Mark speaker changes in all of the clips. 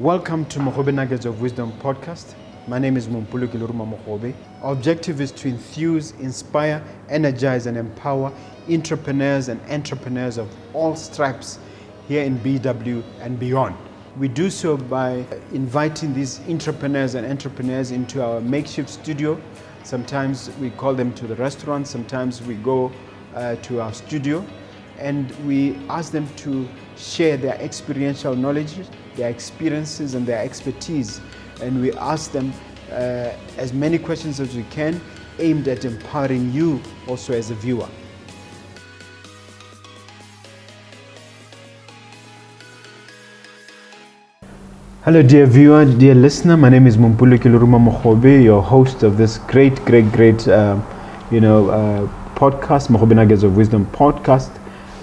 Speaker 1: Welcome to Mogobe Nuggets of Wisdom podcast. My name is Mompoloki Lerumo Mogobe. Our objective is to enthuse, inspire, energize, and empower entrepreneurs and entrepreneurs of all stripes here in BW and beyond. We do so by inviting these entrepreneurs into our makeshift studio. Sometimes we call them to the restaurant, sometimes we go to our studio, and we ask them to share their experiential knowledge, their experiences and their expertise, and we ask them as many questions as we can, aimed at empowering you also as a viewer. Hello dear viewer, dear listener, my name is Mompoloki Lerumo Mogobe, your host of this great podcast, Mogobe Nuggets of Wisdom podcast.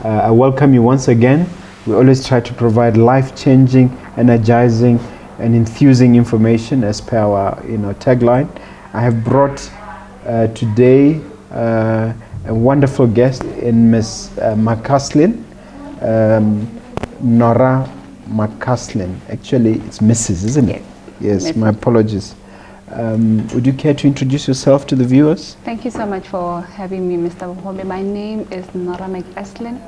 Speaker 1: I welcome you once again. We always try to provide life-changing, energizing, and enthusing information as per our tagline. I have brought today a wonderful guest in Miss McAslin, Norah McAslin. Actually, it's Mrs., isn't it? Yes, Mrs. My apologies. Would you care to introduce yourself to the viewers?
Speaker 2: Thank you so much for having me, Mr. Mogobe. My name is Norah McAslin.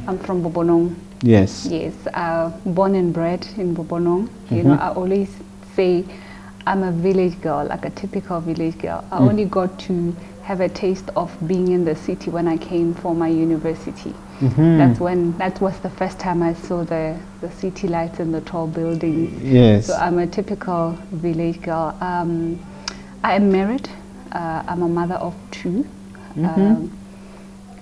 Speaker 2: I'm from Bobonong.
Speaker 1: Yes.
Speaker 2: Yes, born and bred in Bobonong. You know, I always say I'm a village girl, like a typical village girl. I only got to have a taste of being in the city when I came for my university. That was the first time I saw the city lights and the tall buildings.
Speaker 1: Yes.
Speaker 2: So I'm a typical village girl. I am married. I'm a mother of two. A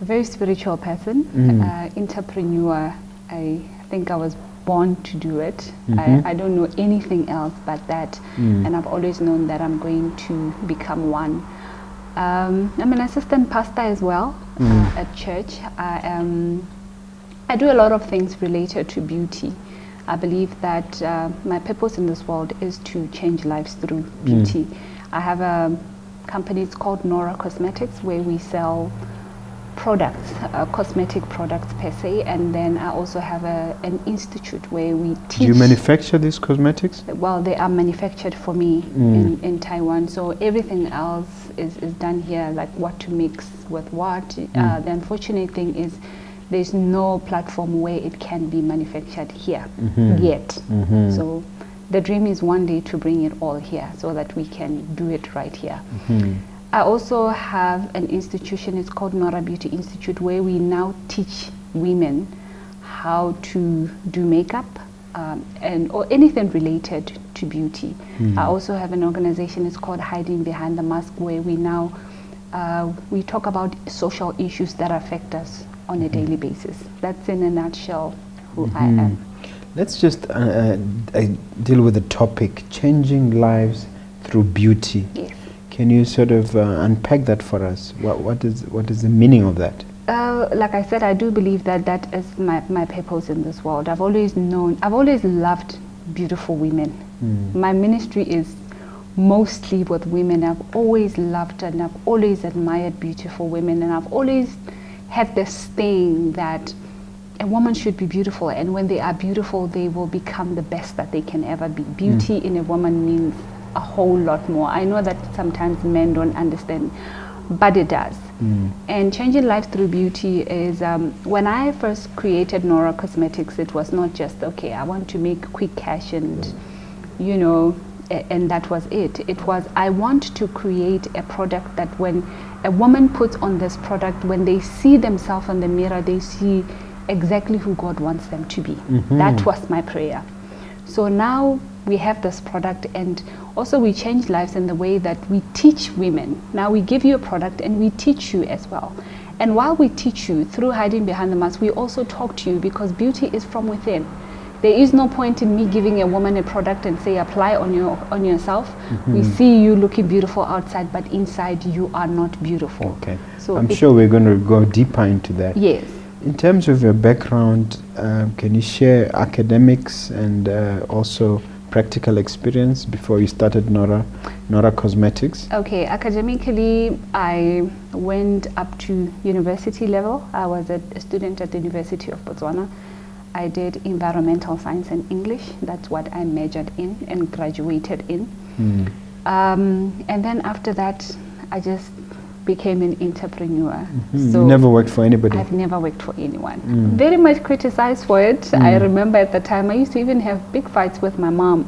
Speaker 2: very spiritual person, entrepreneur. I think I was born to do it. I don't know anything else but that, and I've always known that I'm going to become one. I'm an assistant pastor as well at church. I do a lot of things related to beauty. I believe that my purpose in this world is to change lives through beauty. I have a company, it's called Nora Cosmetics, where we sell products, cosmetic products per se, and then I also have an institute where we teach.
Speaker 1: Do you manufacture these cosmetics?
Speaker 2: Well, they are manufactured for me in Taiwan, so everything else is done here, like what to mix with what. The unfortunate thing is there's no platform where it can be manufactured here yet. So the dream is one day to bring it all here so that we can do it right here. I also have an institution, it's called Nora Beauty Institute, where we now teach women how to do makeup or anything related to beauty. I also have an organization, it's called Hiding Behind the Mask, where we now we talk about social issues that affect us on a daily basis. That's in a nutshell who I am.
Speaker 1: Let's just deal with the topic, changing lives through beauty.
Speaker 2: Yes.
Speaker 1: Can you sort of unpack that for us? What is the meaning of that?
Speaker 2: Like I said, I do believe that is my purpose in this world. I've always loved beautiful women. My ministry is mostly with women. I've always loved and I've always admired beautiful women, and I've always had this thing that a woman should be beautiful, and when they are beautiful, they will become the best that they can ever be. Beauty in a woman means a whole lot more. I know that sometimes men don't understand, but it does. And changing lives through beauty is, when I first created Nora Cosmetics, it was not just, okay, I want to make quick cash and, and that was it. It was, I want to create a product that when a woman puts on this product, when they see themselves in the mirror, they see exactly who God wants them to be. That was my prayer. So now we have this product, and also we change lives in the way that we teach women. Now we give you a product and we teach you as well. And while we teach you through Hiding Behind the Mask, we also talk to you, because beauty is from within. There is no point in me giving a woman a product and say apply on yourself. We see you looking beautiful outside, but inside you are not beautiful.
Speaker 1: Okay. So I'm sure we're going to go deeper into that.
Speaker 2: Yes.
Speaker 1: In terms of your background, can you share academics and also practical experience before you started Nora Cosmetics?
Speaker 2: Okay, academically, I went up to university level. I was a student at the University of Botswana. I did environmental science and English. That's what I majored in and graduated in. And then after that, I just became an entrepreneur. So
Speaker 1: you never worked for anybody?
Speaker 2: I've never worked for anyone. Very much criticized for it. I remember at the time I used to even have big fights with my mom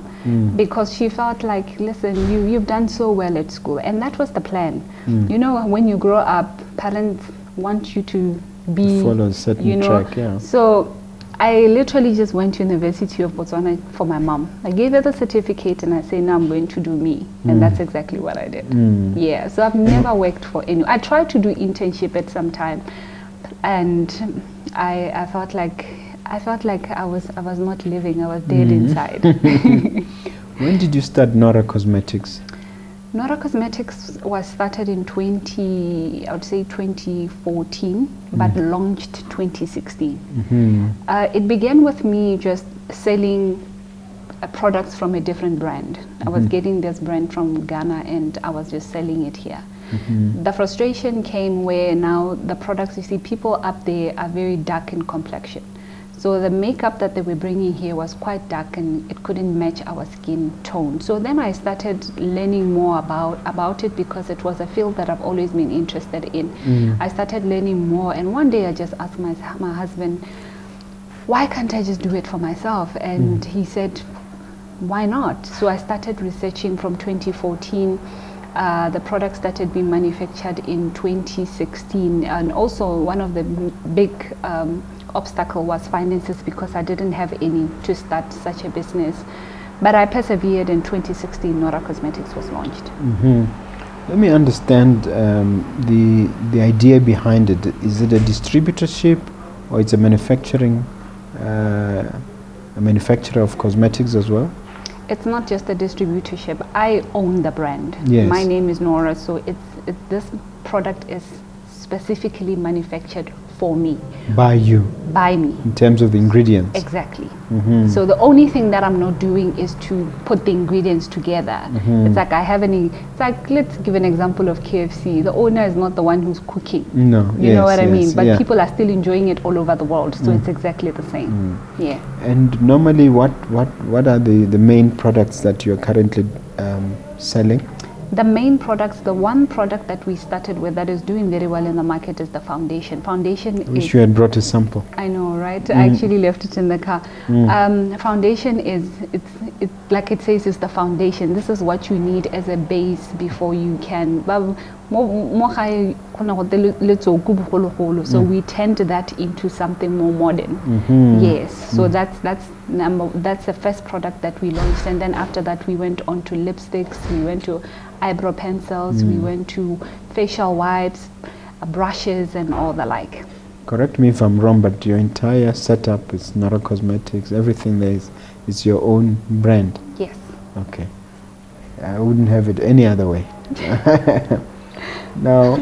Speaker 2: because she felt like, listen, you've done so well at school. And that was the plan. You know, when you grow up, parents want you to be,
Speaker 1: follow a certain track, yeah.
Speaker 2: So I literally just went to University of Botswana for my mom. I gave her the certificate and I said, now I'm going to do me. And that's exactly what I did. Yeah, so I've never worked for anyone. I tried to do internship at some time, and I felt like I was not living. I was dead inside.
Speaker 1: When did you start Nora Cosmetics?
Speaker 2: Nora Cosmetics was started in 2014, but launched 2016. It began with me just selling products from a different brand. I was getting this brand from Ghana and I was just selling it here. The frustration came where now the products, you see, people up there are very dark in complexion. So the makeup that they were bringing here was quite dark and it couldn't match our skin tone. So then I started learning more about it because it was a field that I've always been interested in. I started learning more, and one day I just asked my husband, why can't I just do it for myself? And he said, why not? So I started researching from 2014. The products that had been manufactured in 2016, and also one of the big obstacle was finances because I didn't have any to start such a business. But I persevered. In 2016, Nora Cosmetics was launched.
Speaker 1: Let me understand the idea behind it. Is it a distributorship or it's a manufacturer of cosmetics as well?
Speaker 2: It's not just a distributorship. I own the brand.
Speaker 1: Yes.
Speaker 2: My name is Nora, so this product is specifically manufactured for me.
Speaker 1: By you?
Speaker 2: By me.
Speaker 1: In terms of the ingredients?
Speaker 2: Exactly. So the only thing that I'm not doing is to put the ingredients together. It's like it's like, let's give an example of KFC. The owner is not the one who's cooking.
Speaker 1: No.
Speaker 2: You know what I mean? But people are still enjoying it all over the world, so it's exactly the same. Yeah.
Speaker 1: And normally what are the main products that you're currently selling?
Speaker 2: The main products, the one product that we started with that is doing very well in the market is the foundation. Foundation
Speaker 1: I wish you had brought a sample.
Speaker 2: I know, right? I actually left it in the car. Foundation is, it's like it says, is the foundation. This is what you need as a base before you can. So we turned that into something more modern. Yes. So that's the first product that we launched, and then after that we went on to lipsticks, we went to eyebrow pencils, we went to facial wipes, brushes, and all the like.
Speaker 1: Correct me if I'm wrong, but your entire setup is Nora Cosmetics. Everything there is your own brand.
Speaker 2: Yes.
Speaker 1: Okay. I wouldn't have it any other way. Now,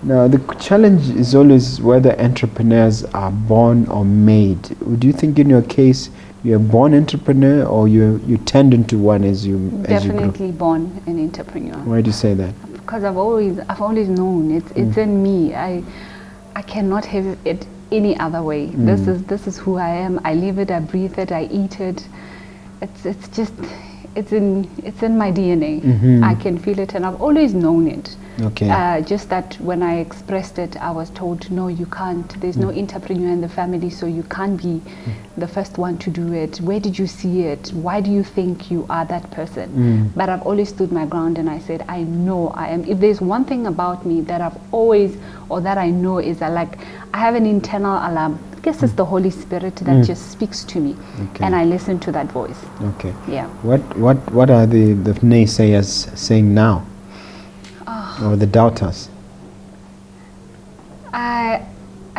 Speaker 1: the challenge is always whether entrepreneurs are born or made. Would you think in your case you're a born entrepreneur or you turned into one as you
Speaker 2: Definitely born an entrepreneur.
Speaker 1: Why do you say that?
Speaker 2: Because I've always known it's in me. I cannot have it any other way. This is who I am. I live it. I breathe it. I eat it. It's just it's in my DNA. I can feel it, and I've always known it.
Speaker 1: Okay.
Speaker 2: Just that when I expressed it, I was told, no, you can't. There's no entrepreneur in the family, so you can't be the first one to do it. Where did you see it? Why do you think you are that person? But I've always stood my ground, and I said, I know I am. If there's one thing about me that I've always, or that I know, is that I have an internal alarm. I guess it's the Holy Spirit that just speaks to me, and I listen to that voice.
Speaker 1: Okay.
Speaker 2: Yeah.
Speaker 1: What are the naysayers saying now? Or the doubters?
Speaker 2: I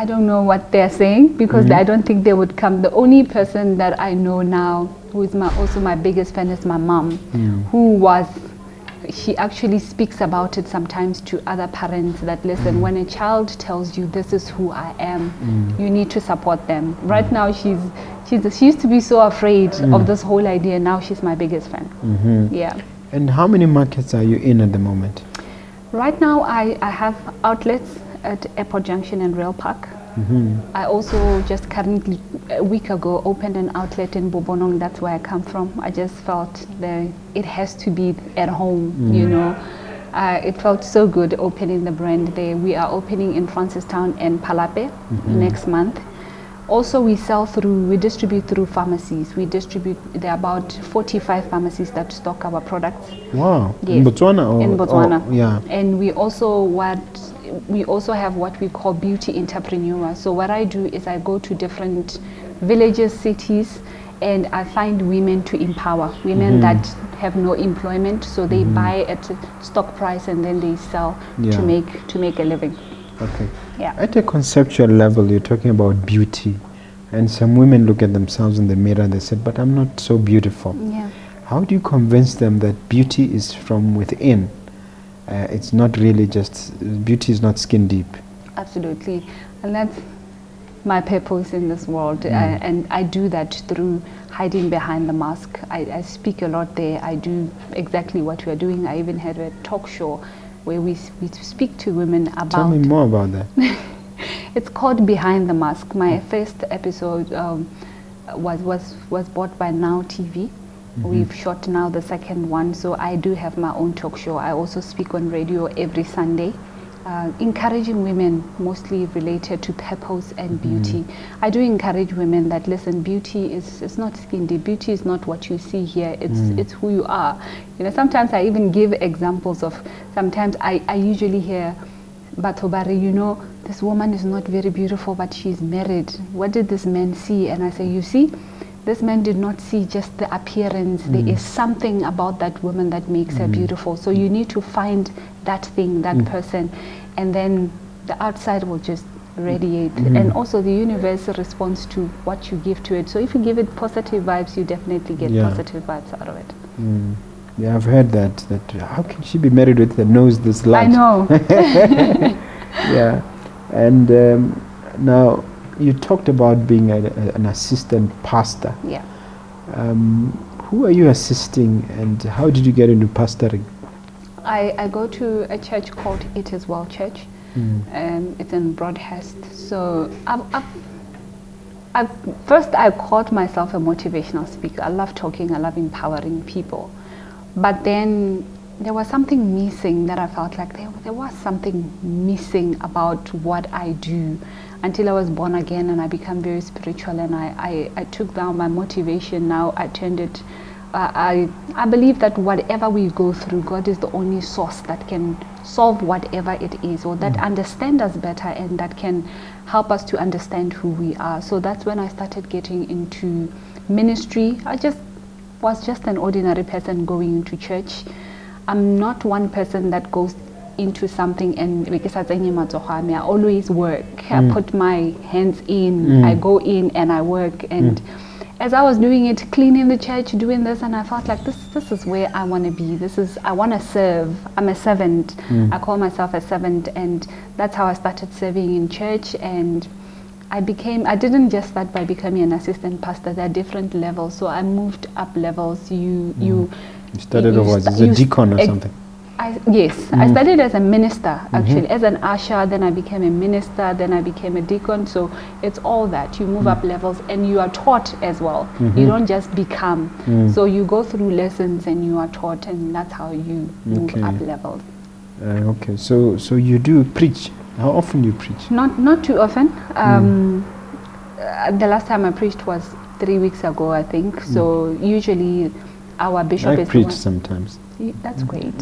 Speaker 2: don't know what they're saying, because I don't think they would come. The only person that I know now who is also my biggest fan is my mom, she actually speaks about it sometimes to other parents that, listen, when a child tells you this is who I am, you need to support them. Right now she used to be so afraid of this whole idea. Now she's my biggest fan. Yeah.
Speaker 1: And how many markets are you in at the moment?
Speaker 2: Right now I have outlets at Airport Junction and Rail Park. I also just currently, a week ago, opened an outlet in Bobonong. That's where I come from. I just felt that it has to be at home, you know. It felt so good opening the brand there. We are opening in Francistown and Palape next month. Also, we distribute through pharmacies. There are about 45 pharmacies that stock our products.
Speaker 1: Wow.
Speaker 2: Yes.
Speaker 1: In Botswana?
Speaker 2: In Botswana.
Speaker 1: Oh, yeah.
Speaker 2: And we also have what we call beauty entrepreneur. So what I do is I go to different villages, cities, and I find women to empower, women that have no employment, so they buy at stock price and then they sell to make a living.
Speaker 1: Okay.
Speaker 2: Yeah.
Speaker 1: At a conceptual level, you're talking about beauty, and some women look at themselves in the mirror and they say, but I'm not so beautiful.
Speaker 2: Yeah.
Speaker 1: How do you convince them that beauty is from within? It's not really just, beauty is not skin deep.
Speaker 2: Absolutely. And that's my purpose in this world. And I do that through hiding behind the mask. I speak a lot there. I do exactly what we are doing. I even had a talk show where we speak to women about...
Speaker 1: Tell me more about that.
Speaker 2: It's called Behind the Mask. My first episode was bought by Now TV. We've shot now the second one, so I do have my own talk show. I also speak on radio every Sunday, encouraging women, mostly related to purpose and beauty. I do encourage women that, listen, beauty is not skin deep. Beauty is not what you see here. It's who you are. You know, sometimes I even give examples of, sometimes I usually hear, Batobari, you know, this woman is not very beautiful, but she's married. What did this man see? And I say, you see, this man did not see just the appearance. There is something about that woman that makes her beautiful. So you need to find that thing, that person, and then the outside will just radiate. And also the universe responds to what you give to it. So if you give it positive vibes, you definitely get positive vibes out of it.
Speaker 1: Yeah, I've heard that how can she be married with a nose this large?
Speaker 2: I know.
Speaker 1: Yeah. And now you talked about being an assistant pastor.
Speaker 2: Yeah.
Speaker 1: Who are you assisting, and how did you get into pastoring?
Speaker 2: I go to a church called It Is Well Church. It's in Broadhurst. So first I called myself a motivational speaker. I love talking, I love empowering people. But then there was something missing that I felt like there was something missing about what I do, until I was born again and I became very spiritual, and I took down my motivation. Now I turned it, I believe that whatever we go through, God is the only source that can solve whatever it is, or that understand us better and that can help us to understand who we are. So that's when I started getting into ministry. I was just an ordinary person going into church. I'm not one person that goes into something and I always work. I put my hands in, I go in and I work. And as I was doing it, cleaning the church, doing this, and I felt like this is where I want to be. I want to serve. I'm a servant. I call myself a servant, and that's how I started serving in church. And I didn't just start by becoming an assistant pastor. There are different levels, so I moved up levels. You
Speaker 1: started as a deacon or something?
Speaker 2: I started as a minister, actually, as an usher, then I became a minister, then I became a deacon. So it's all that. You move up levels and you are taught as well. You don't just become. So you go through lessons and you are taught, and that's how you move up levels.
Speaker 1: Okay, so you do preach. How often do you preach?
Speaker 2: Not too often. The last time I preached was 3 weeks ago, I think. So usually our bishop is...
Speaker 1: I preach sometimes.
Speaker 2: That's great.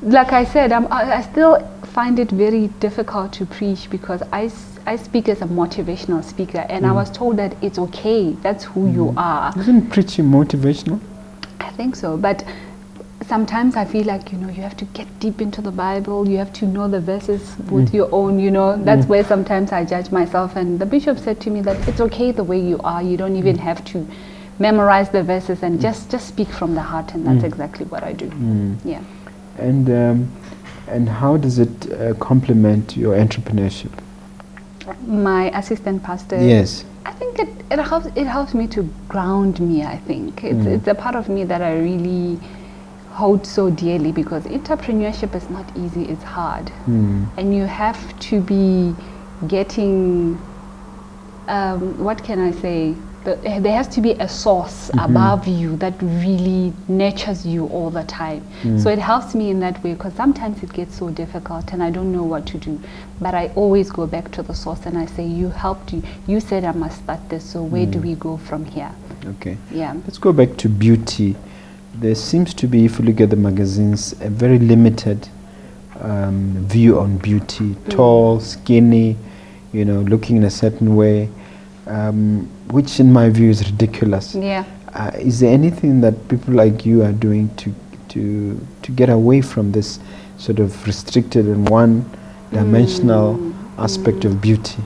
Speaker 2: Like I said, I still find it very difficult to preach because I speak as a motivational speaker, and I was told that it's okay, that's who you are.
Speaker 1: Isn't preaching motivational?
Speaker 2: I think so, but sometimes I feel like, you have to get deep into the Bible, you have to know the verses with your own, that's where sometimes I judge myself. And the bishop said to me that it's okay the way you are, you don't even have to memorize the verses, and just speak from the heart, and that's exactly what I do. Yeah.
Speaker 1: And how does it complement your entrepreneurship?
Speaker 2: My assistant pastor.
Speaker 1: Yes.
Speaker 2: I think it helps me to ground me. I think it's a part of me that I really hold so dearly, because entrepreneurship is not easy. It's hard, and you have to be getting, what can I say? There has to be a source above you that really nurtures you all the time. So it helps me in that way, because sometimes it gets so difficult and I don't know what to do. But I always go back to the source and I say, you helped, you said I must start this, so where do we go from here?
Speaker 1: Okay.
Speaker 2: Yeah.
Speaker 1: Let's go back to beauty. There seems to be, if you look at the magazines, a very limited view on beauty. Tall, skinny, you know, looking in a certain way. Which in my view is ridiculous.
Speaker 2: Yeah.
Speaker 1: Is there anything that people like you are doing to get away from this sort of restricted and one-dimensional aspect of beauty?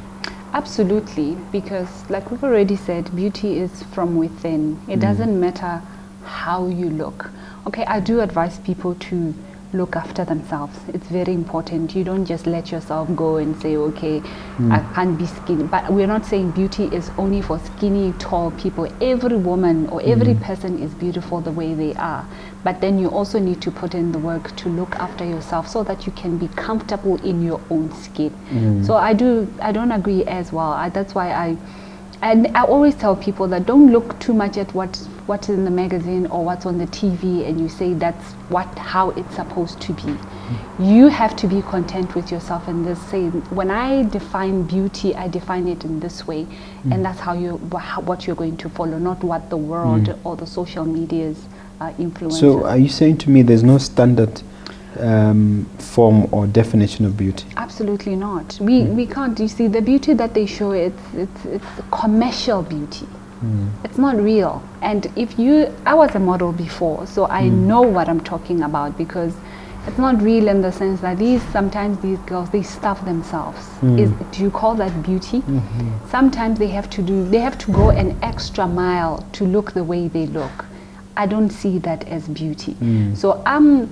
Speaker 2: Absolutely, because like we've already said, beauty is from within. It doesn't matter how you look. Okay, I do advise people to look after themselves. It's very important. You don't just let yourself go and say, okay, I can't be skinny. But we're not saying beauty is only for skinny, tall people. Every woman or every person is beautiful the way they are. But then you also need to put in the work to look after yourself so that you can be comfortable in your own skin. So I don't agree as well. That's why I always tell people that don't look too much at what's in the magazine or what's on the TV and you say that's how it's supposed to be. You have to be content with yourself and just say, when I define beauty, I define it in this way, and that's what you're going to follow, not what the world or the social medias influence.
Speaker 1: So are you saying to me there's no standard form or definition of beauty?
Speaker 2: Absolutely not. We can't. You see, the beauty that they show, it's commercial beauty. It's not real. And I was a model before, so I know what I'm talking about, because it's not real in the sense that sometimes these girls, they stuff themselves. Do you call that beauty? Sometimes they have to go an extra mile to look the way they look. I don't see that as beauty. So I'm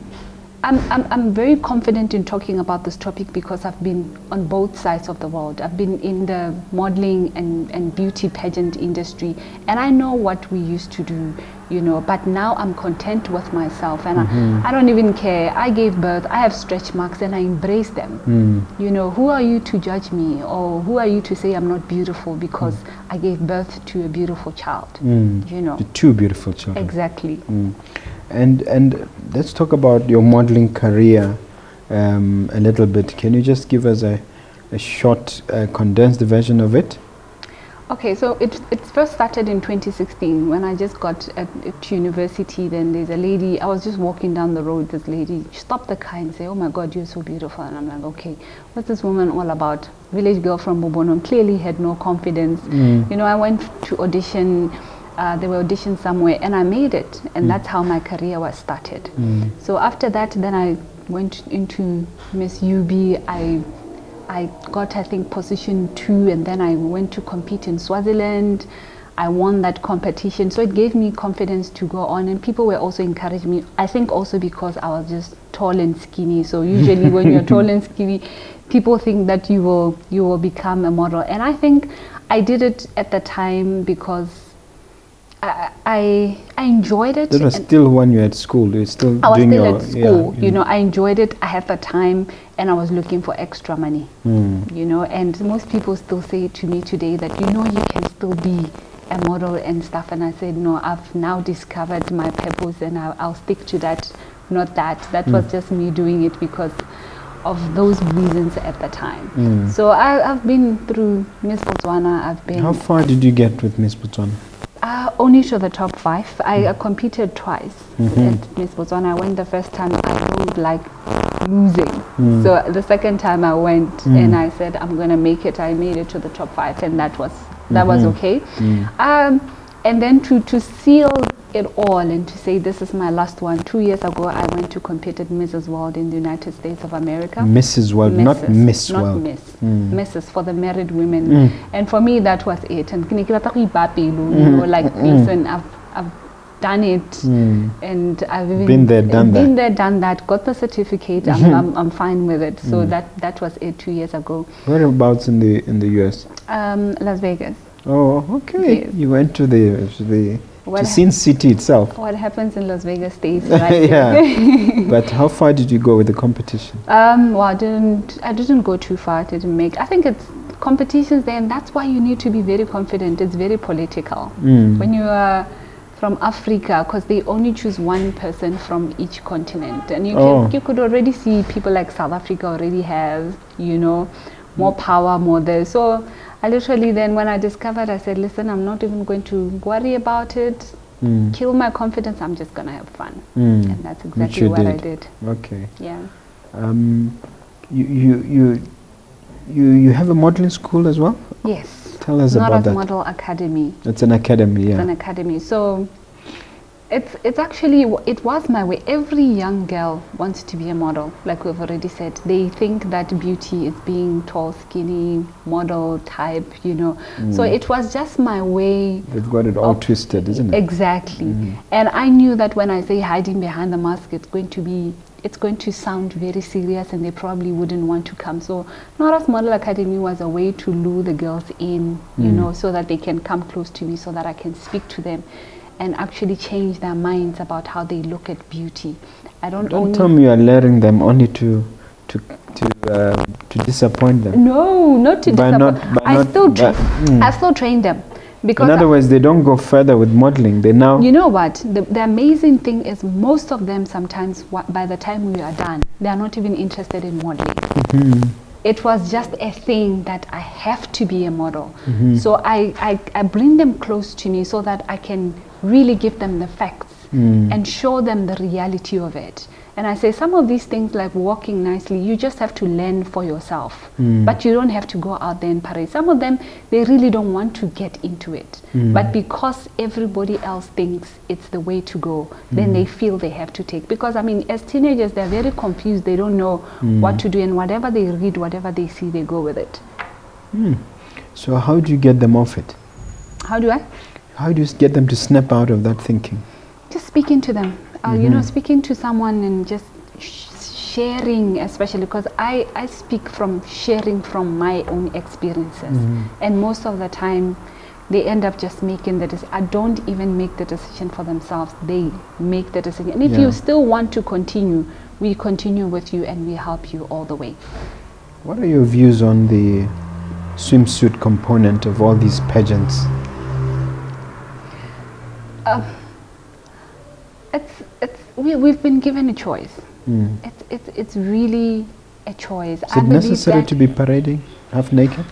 Speaker 2: very confident in talking about this topic because I've been on both sides of the world. I've been in the modeling and beauty pageant industry, and I know what we used to do, you know, but now I'm content with myself, and I don't even care. I gave birth, I have stretch marks, and I embrace them. You know, who are you to judge me, or who are you to say I'm not beautiful because I gave birth to a beautiful child, you know.
Speaker 1: The two beautiful children.
Speaker 2: Exactly.
Speaker 1: And let's talk about your modeling career a little bit. Can you just give us a short, condensed version of it?
Speaker 2: Okay, so it first started in 2016 when I just got to university. Then there's a lady, I was just walking down the road, this lady stopped the car and said, "Oh my God, you're so beautiful." And I'm like, okay, what's this woman all about? Village girl from Bobono, clearly had no confidence. You know, I went to audition. There were auditions somewhere and I made it, and that's how my career was started. So after that, then I went into Miss UB. I got, I think, position 2, and then I went to compete in Swaziland. I won that competition, so it gave me confidence to go on, and people were also encouraging me. I think also because I was just tall and skinny, so usually when you're tall and skinny, people think that you will become a model, and I think I did it at the time because I enjoyed it.
Speaker 1: That was still when you were at school. You were still
Speaker 2: I was
Speaker 1: doing
Speaker 2: still at school. You know, I enjoyed it. I had the time, and I was looking for extra money. You know, and most people still say to me today that, you know, you can still be a model and stuff. And I said, no, I've now discovered my purpose, and I'll stick to that. Not that. That was just me doing it because of those reasons at the time. So I've been through Miss Botswana.
Speaker 1: How far did you get with Miss Botswana?
Speaker 2: Only to the top 5. I competed twice at Miss Botswana. I went the first time, I felt like losing. So the second time I went and I said, I'm going to make it. I made it to the top 5, and that was okay. And then to seal it all and to say this is my last one, 2 years ago I went to compete at Mrs. World in the United States of America.
Speaker 1: Mrs. World, not Miss World.
Speaker 2: Not Miss. Mrs. for the married women. And for me that was it. And you know, like, listen, I've done it, and I've even
Speaker 1: been there, done
Speaker 2: that, got the certificate. I'm fine with it. So that was it 2 years ago.
Speaker 1: Whereabouts in the US?
Speaker 2: Las Vegas.
Speaker 1: Oh, okay. Yes. You went to the Sin City itself.
Speaker 2: What happens in Las Vegas stays right
Speaker 1: yeah. But how far did you go with the competition?
Speaker 2: Well, I didn't go too far. I didn't make. I think it's competitions there, and that's why you need to be very confident. It's very political. When you are from Africa, because they only choose one person from each continent, and you could already see people like South Africa already have, you know, more power, more there. So I literally then, when I discovered, I said, listen, I'm not even going to worry about it, kill my confidence, I'm just going to have fun. And that's exactly what I did.
Speaker 1: Okay.
Speaker 2: Yeah.
Speaker 1: You have a modeling school as well?
Speaker 2: Yes.
Speaker 1: Tell us about that.
Speaker 2: Model Academy.
Speaker 1: It's an academy, yeah.
Speaker 2: It's an academy. So it's actually, it was my way. Every young girl wants to be a model, like we've already said. They think that beauty is being tall, skinny, model type, you know. So it was just my way.
Speaker 1: They've got it all twisted, isn't it?
Speaker 2: Exactly. And I knew that when I say hiding behind the mask, it's going to sound very serious, and they probably wouldn't want to come. So Nora's Model Academy was a way to lure the girls in, you know, so that they can come close to me, so that I can speak to them and actually change their minds about how they look at beauty. Don't
Speaker 1: tell me you are luring them only to disappoint them.
Speaker 2: No, not to disappoint. I still train them. Because
Speaker 1: in other words, they don't go further with modeling. They now...
Speaker 2: You know what? The amazing thing is, most of them sometimes, by the time we are done, they are not even interested in modeling. It was just a thing that I have to be a model. So I bring them close to me so that I can really give them the facts and show them the reality of it. And I say, some of these things like walking nicely, you just have to learn for yourself. But you don't have to go out there and parade. Some of them, they really don't want to get into it. But because everybody else thinks it's the way to go, then they feel they have to take. Because, I mean, as teenagers, they're very confused. They don't know what to do. And whatever they read, whatever they see, they go with it.
Speaker 1: So how do you get them off it?
Speaker 2: How do I?
Speaker 1: How do you get them to snap out of that thinking?
Speaker 2: Just speaking to them. You know, speaking to someone and just sharing, especially because I speak from sharing from my own experiences. And most of the time, they end up just making the decision. I don't even make the decision for themselves. They make the decision. And if you still want to continue, we continue with you and we help you all the way.
Speaker 1: What are your views on the swimsuit component of all these pageants?
Speaker 2: We've been given a choice. It's really a choice.
Speaker 1: Is it necessary to be parading half naked?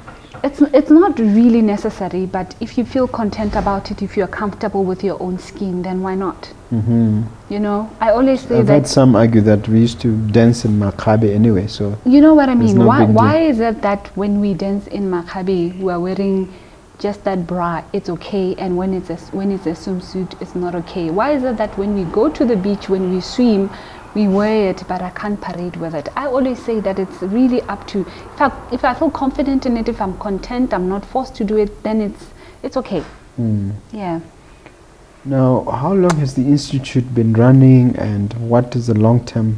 Speaker 2: It's not really necessary, but if you feel content about it, if you're comfortable with your own skin, then why not? You know, I always say
Speaker 1: I've heard some argue that we used to dance in Mogobe anyway, so...
Speaker 2: You know what I mean? Why is it that when we dance in Mogobe, we're wearing just that bra, it's okay, and when it's a swimsuit, it's not okay? Why is it that when we go to the beach, when we swim, we wear it, but I can't parade with it? I always say that it's really up to, if I feel confident in it, if I'm content, I'm not forced to do it, then it's okay. Yeah.
Speaker 1: Now, how long has the Institute been running, and what is the long-term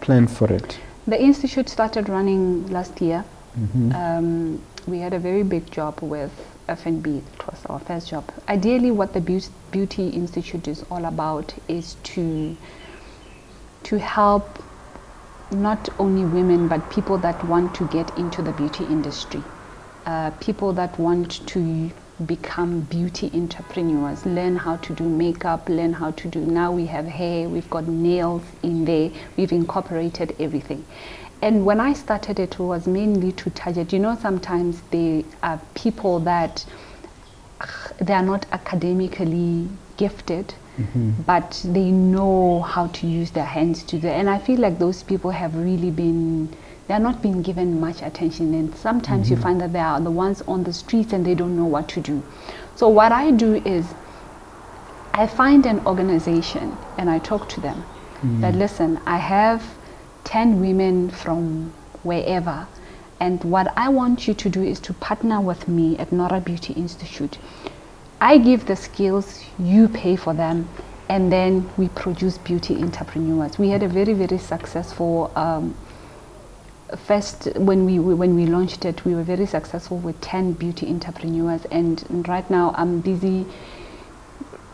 Speaker 1: plan for it?
Speaker 2: The Institute started running last year. We had a very big job with F&B. It was our first job. Ideally, what the Beauty Institute is all about is to help not only women, but people that want to get into the beauty industry, people that want to become beauty entrepreneurs, learn how to do makeup, learn how to do, now we have hair, we've got nails in there, we've incorporated everything. And when I started, it was mainly to target, you know, sometimes there are people that they are not academically gifted, but they know how to use their hands to do. And I feel like those people have really been, they're not being given much attention. And sometimes you find that they are the ones on the streets and they don't know what to do. So what I do is I find an organization and I talk to them that, listen, I have 10 women from wherever, and what I want you to do is to partner with me at Nora Beauty Institute. I give the skills, you pay for them, and then we produce beauty entrepreneurs. We had a very, very successful first, when we launched it, we were very successful with 10 beauty entrepreneurs, and right now I'm busy,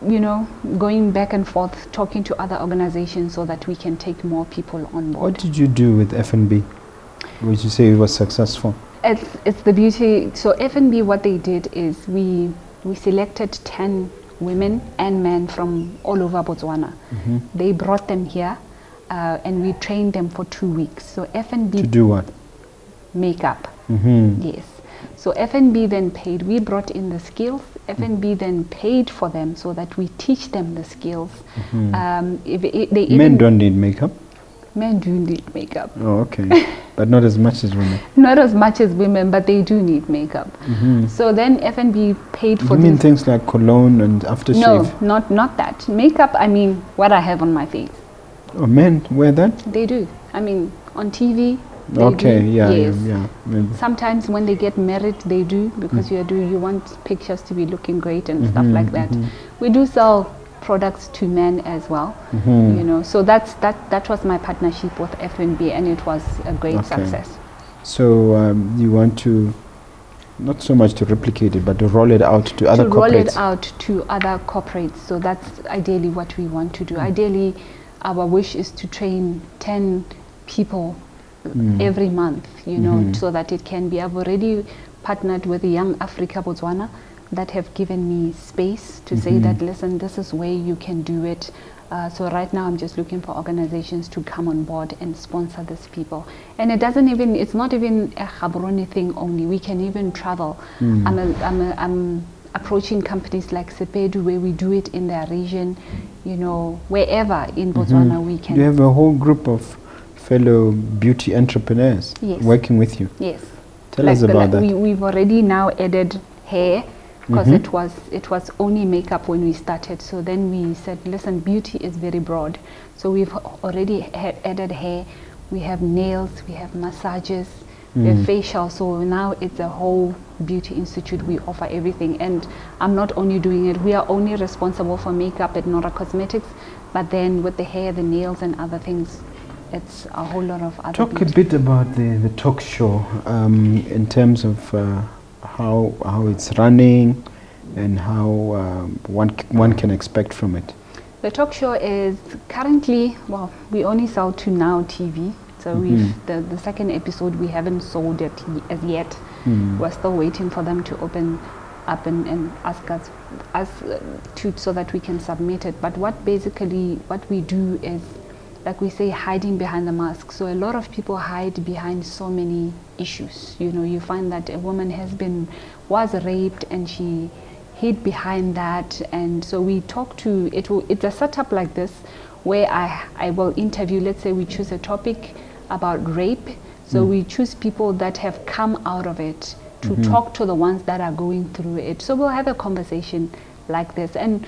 Speaker 2: you know, going back and forth, talking to other organizations so that we can take more people on board.
Speaker 1: What did you do with F&B? Would you say it was successful?
Speaker 2: It's the beauty. So F&B, what they did is we selected 10 women and men from all over Botswana. They brought them here and we trained them for 2 weeks. So F&B
Speaker 1: To do what?
Speaker 2: makeup. Yes. So F&B then paid. We brought in the skills. F&B then paid for them so that we teach them the skills.
Speaker 1: Men don't need makeup.
Speaker 2: Men do need makeup.
Speaker 1: Oh, okay. But not as much as women.
Speaker 2: Not as much as women, but they do need makeup. So then F&B paid for
Speaker 1: You mean things like cologne and aftershave?
Speaker 2: No, not that. Makeup, I mean what I have on my face.
Speaker 1: Oh, men wear that?
Speaker 2: They do. I mean, on TV, they
Speaker 1: Okay,
Speaker 2: do.
Speaker 1: yeah,
Speaker 2: Yes.
Speaker 1: yeah. Maybe.
Speaker 2: Sometimes when they get married, they do, because you want pictures to be looking great and stuff like that. We do sell products to men as well, you know. So that was my partnership with F&B, and it was a great success.
Speaker 1: So you want to not so much to replicate it, but to roll it out to other corporates.
Speaker 2: To roll it out to other corporates. So that's ideally what we want to do. Ideally, our wish is to train 10 people every month, you know, so that it can be. I've already partnered with Young Africa Botswana that have given me space to say that, listen, this is where you can do it. So right now I'm just looking for organizations to come on board and sponsor these people. And it's not even a Gaborone thing only. We can even travel. I'm approaching companies like Sepedu, where we do it in their region, you know, wherever in Botswana we can.
Speaker 1: You have a whole group of fellow beauty entrepreneurs working with you.
Speaker 2: Yes.
Speaker 1: Tell us about that.
Speaker 2: We've already now added hair, because it was only makeup when we started. So then we said, listen, beauty is very broad. So we've already added hair. We have nails, we have massages, we have facial. So now it's a whole beauty institute. We offer everything. And I'm not only doing it, we are only responsible for makeup at Nora Cosmetics, but then with the hair, the nails and other things, it's a whole lot of other
Speaker 1: Talk a bit about the talk show in terms of how it's running and how one can expect from it.
Speaker 2: The talk show is currently, well, we only sell to Now TV. So the second episode we haven't sold it as yet. We're still waiting for them to open up and ask us so that we can submit it. But what we do is, like we say, hiding behind the mask. So a lot of people hide behind so many issues. You know, you find that a woman was raped and she hid behind that. And so we talk to, it's a setup like this, where I will interview, let's say we choose a topic about rape. So we choose people that have come out of it to talk to the ones that are going through it. So we'll have a conversation like this. And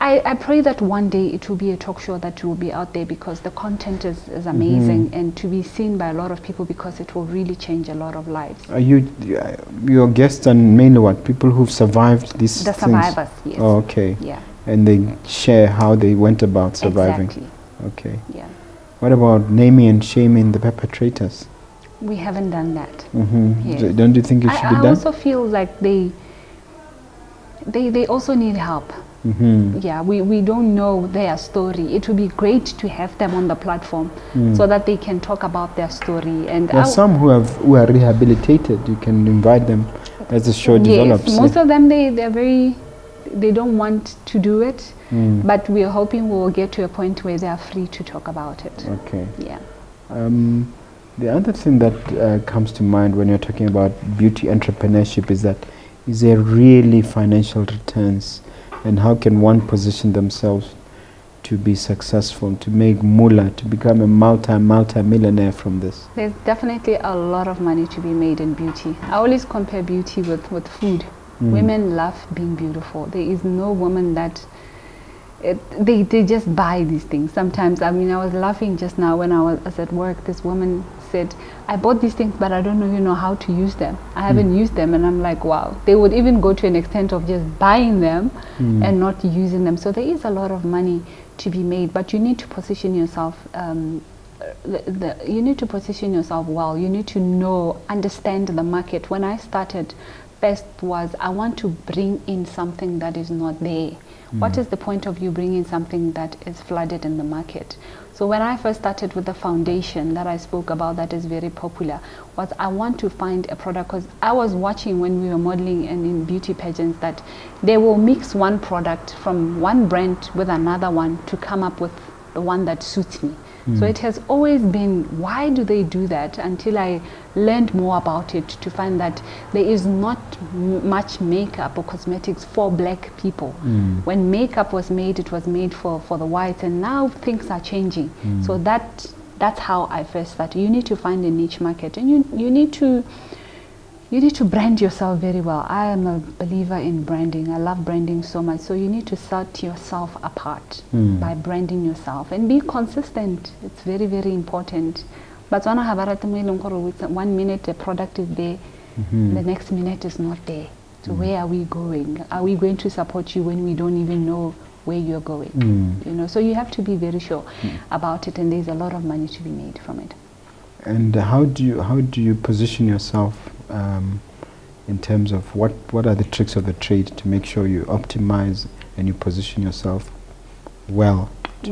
Speaker 2: I pray that one day it will be a talk show that will be out there, because the content is amazing and to be seen by a lot of people, because it will really change a lot of lives.
Speaker 1: Are your guests are mainly what? People who've survived these things?
Speaker 2: The survivors, yes.
Speaker 1: Oh, okay.
Speaker 2: Yeah.
Speaker 1: And they share how they went about surviving.
Speaker 2: Exactly.
Speaker 1: Okay.
Speaker 2: Yeah.
Speaker 1: What about naming and shaming the perpetrators?
Speaker 2: We haven't done that.
Speaker 1: Yes. Don't you think it should be done?
Speaker 2: I also feel like they also need help. Yeah, we don't know their story. It would be great to have them on the platform so that they can talk about their story. And
Speaker 1: there are some who are rehabilitated. You can invite them as the show develops.
Speaker 2: Yes, most of them they don't want to do it, but we are hoping we'll get to a point where they are free to talk about it.
Speaker 1: Okay.
Speaker 2: Yeah.
Speaker 1: The other thing that comes to mind when you're talking about beauty entrepreneurship is there really financial returns? And how can one position themselves to be successful, to make moolah, to become a multi-millionaire from this?
Speaker 2: There's definitely a lot of money to be made in beauty. I always compare beauty with food. Women love being beautiful. There is no woman that they just buy these things. Sometimes, I mean, I was laughing just now when I was at work. This woman said, I bought these things, but I don't even know how to use them. I haven't used them. And I'm like, wow. They would even go to an extent of just buying them and not using them. So there is a lot of money to be made, but you need to position yourself you need to position yourself well. You need to understand the market. When I started, first was I want to bring in something that is not there. What is the point of you bringing something that is flooded in the market? So when I first started with the foundation that I spoke about that is very popular, was I want to find a product, because I was watching when we were modeling and in beauty pageants that they will mix one product from one brand with another one to come up with the one that suits me. So it has always been, why do they do that? Until I learned more about it to find that there is not much makeup or cosmetics for black people. When makeup was made, it was made for the whites, and now things are changing. So that's how I first started. You need to find a niche market, and you need to brand yourself very well. I am a believer in branding. I love branding so much. So you need to set yourself apart by branding yourself and be consistent. It's very, very important. But 1 minute the product is there, the next minute is not there. So where are we going? Are we going to support you when we don't even know where you're going? You know, so you have to be very sure about it, and there's a lot of money to be made from it.
Speaker 1: And how do you position yourself in terms of what are the tricks of the trade to make sure you optimize and you position yourself well to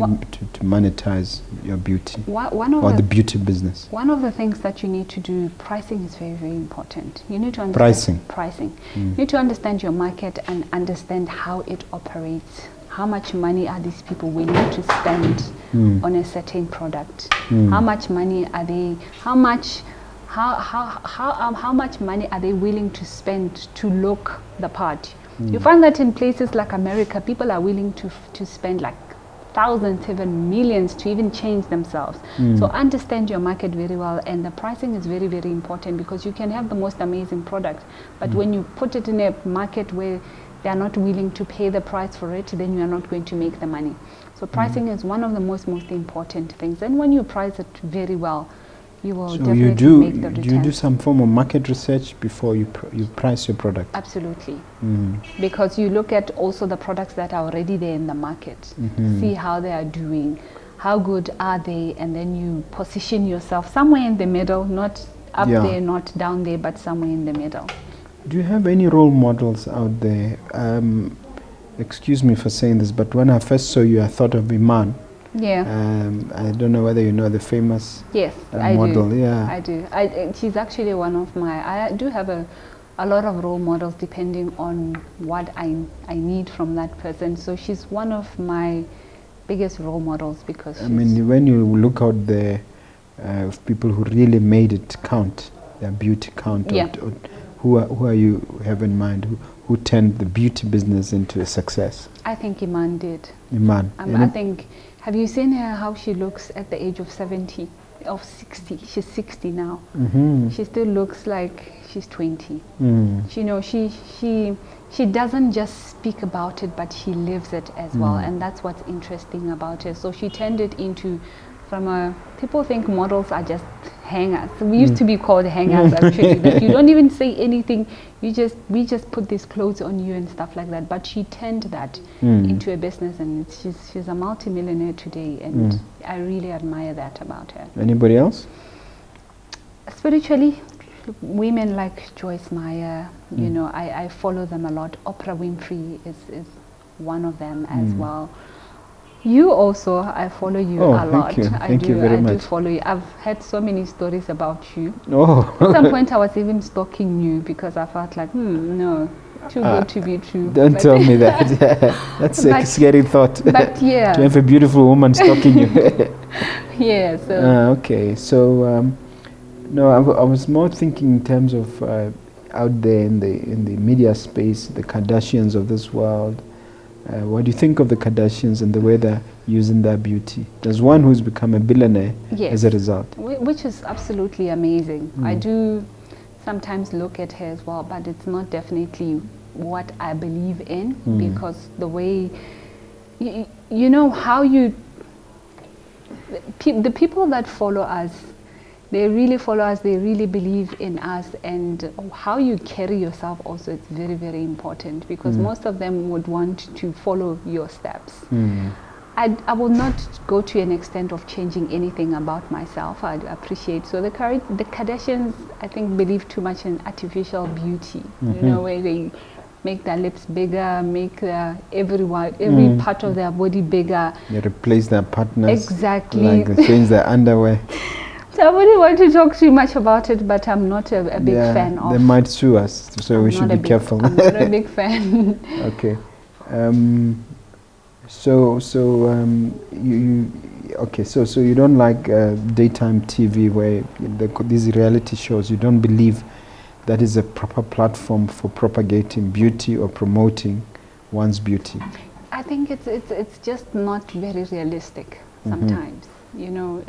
Speaker 1: monetize your beauty or the beauty business?
Speaker 2: One of the things that you need to do, pricing is very, very important. You need to understand pricing. You need to understand your market and understand how it operates. How much money are these people willing to spend on a certain product? How much money are they? How much money are they willing to spend to look the part? You find that in places like America, people are willing to spend like thousands, even millions to even change themselves. So understand your market very well, and the pricing is very, very important, because you can have the most amazing product, but when you put it in a market where they are not willing to pay the price for it, then you are not going to make the money. So pricing is one of the most important things, and when you price it very well, you will definitely make the return.
Speaker 1: Do you do some form of market research before you price your product?
Speaker 2: Absolutely. Because you look at also the products that are already there in the market, see how they are doing, how good are they, and then you position yourself somewhere in the middle, not up there, not down there, but somewhere in the middle.
Speaker 1: Do you have any role models out there? Excuse me for saying this, but when I first saw you, I thought of Iman.
Speaker 2: Yeah.
Speaker 1: I don't know whether you know the famous model.
Speaker 2: Do.
Speaker 1: Yeah,
Speaker 2: I do. She's actually one of my. I do have a lot of role models depending on what I need from that person. So she's one of my biggest role models, because
Speaker 1: I mean, when you look out there, people who really made it count, their beauty count. Who are you have in mind? Who turned the beauty business into a success?
Speaker 2: I think Iman did.
Speaker 1: Iman.
Speaker 2: I think. Have you seen her, how she looks at the age of 70, of 60? She's 60 now. She still looks like she's 20. You know, she doesn't just speak about it, but she lives it as well, and that's what's interesting about her. So she turned it into, people think models are just hangers. We used to be called hangers actually, that you don't even say anything, we just put these clothes on you and stuff like that. But she turned that into a business, and she's a multi-millionaire today, and I really admire that about her.
Speaker 1: Anybody else?
Speaker 2: Spiritually, women like Joyce Meyer, you know, I follow them a lot. Oprah Winfrey is one of them as well. You also, I follow you a lot.
Speaker 1: Thank you very much.
Speaker 2: I do follow you. I've heard so many stories about you.
Speaker 1: Oh.
Speaker 2: At some point I was even stalking you, because I felt like, no, too good to be true.
Speaker 1: Don't tell me that. That's a scary thought.
Speaker 2: But yeah.
Speaker 1: To have a beautiful woman stalking you.
Speaker 2: Yeah. So.
Speaker 1: Okay. So, no, I was more thinking in terms of out there in the media space, the Kardashians of this world. What do you think of the Kardashians and the way they're using their beauty? There's one who's become a billionaire as a result.
Speaker 2: Which is absolutely amazing. I do sometimes look at her as well, but it's not definitely what I believe in, because the way, you know, how the people that follow us, they really follow us, they really believe in us, and how you carry yourself also is very, very important, because most of them would want to follow your steps. I will not go to an extent of changing anything about myself. I appreciate. So the Kardashians, I think, believe too much in artificial beauty. You know, where they make their lips bigger, make every part of their body bigger.
Speaker 1: They replace their partners.
Speaker 2: Exactly.
Speaker 1: Like they change their underwear.
Speaker 2: So I wouldn't want to talk too much about it, but I'm not a big fan of.
Speaker 1: They might sue us, so we should be careful.
Speaker 2: I'm not a big fan.
Speaker 1: Okay. So you don't like daytime TV where these reality shows. You don't believe that is a proper platform for propagating beauty or promoting one's beauty. I
Speaker 2: think it's just not very realistic sometimes. You know,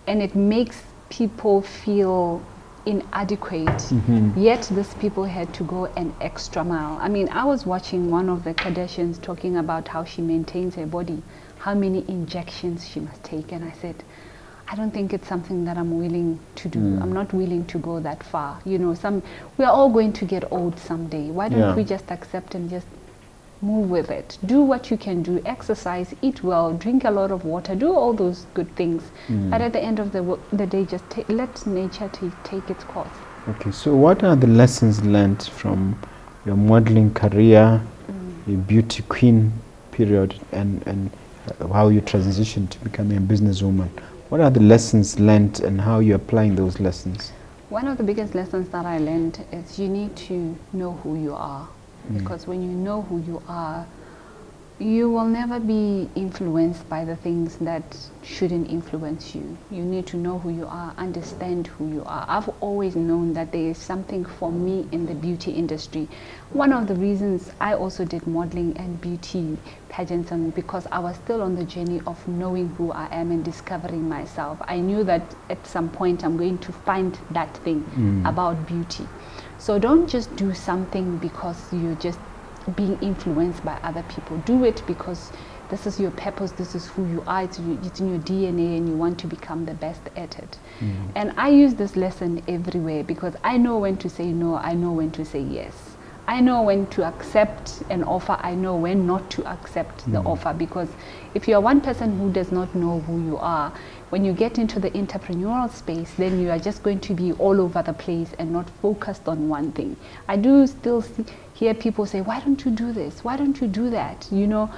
Speaker 2: it makes people feel inadequate, yet these people had to go an extra mile. I mean, I was watching one of the Kardashians talking about how she maintains her body, how many injections she must take, and I said, I don't think it's something that I'm willing to do. I'm not willing to go that far. You know, we are all going to get old someday. Why don't we just accept and just move with it? Do what you can do, exercise, eat well, drink a lot of water, do all those good things. But at the end of the day, just let nature take its course. Okay,
Speaker 1: so what are the lessons learned from your modeling career, your beauty queen period, and how you transitioned to becoming a businesswoman? What are the lessons learned and how you're applying those lessons?
Speaker 2: One of the biggest lessons that I learned is you need to know who you are. Because when you know who you are, you will never be influenced by the things that shouldn't influence you. You need to know who you are, understand who you are. I've always known that there is something for me in the beauty industry. One of the reasons I also did modeling and beauty pageants because I was still on the journey of knowing who I am and discovering myself. I knew that at some point I'm going to find that thing about beauty. So don't just do something because you're just being influenced by other people. Do it because this is your purpose, this is who you are, it's in your DNA and you want to become the best at it. And I use this lesson everywhere because I know when to say no, I know when to say yes. I know when to accept an offer, I know when not to accept the offer, because if you're one person who does not know who you are, when you get into the entrepreneurial space, then you are just going to be all over the place and not focused on one thing. I do still hear people say, why don't you do this? Why don't you do that? You know,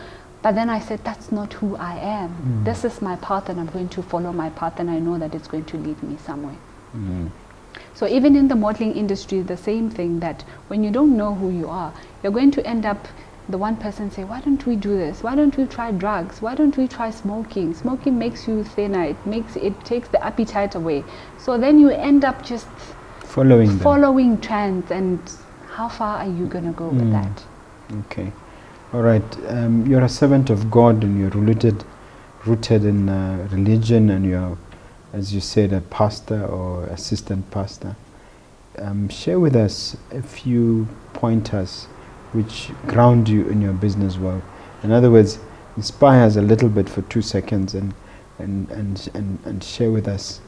Speaker 2: but then I said, that's not who I am. This is my path and I'm going to follow my path and I know that it's going to lead me somewhere. So even in the modeling industry, the same thing, that when you don't know who you are, you're going to end up the one person say, why don't we do this? Why don't we try drugs? Why don't we try smoking? Smoking makes you thinner. It takes the appetite away. So then you end up just following trends. And how far are you going to go with that?
Speaker 1: Okay. All right. You're a servant of God and you're rooted in religion, and you're, as you said, a pastor or assistant pastor. Share with us a few pointers which ground you in your business world. In other words, inspire us a little bit for 2 seconds and share with us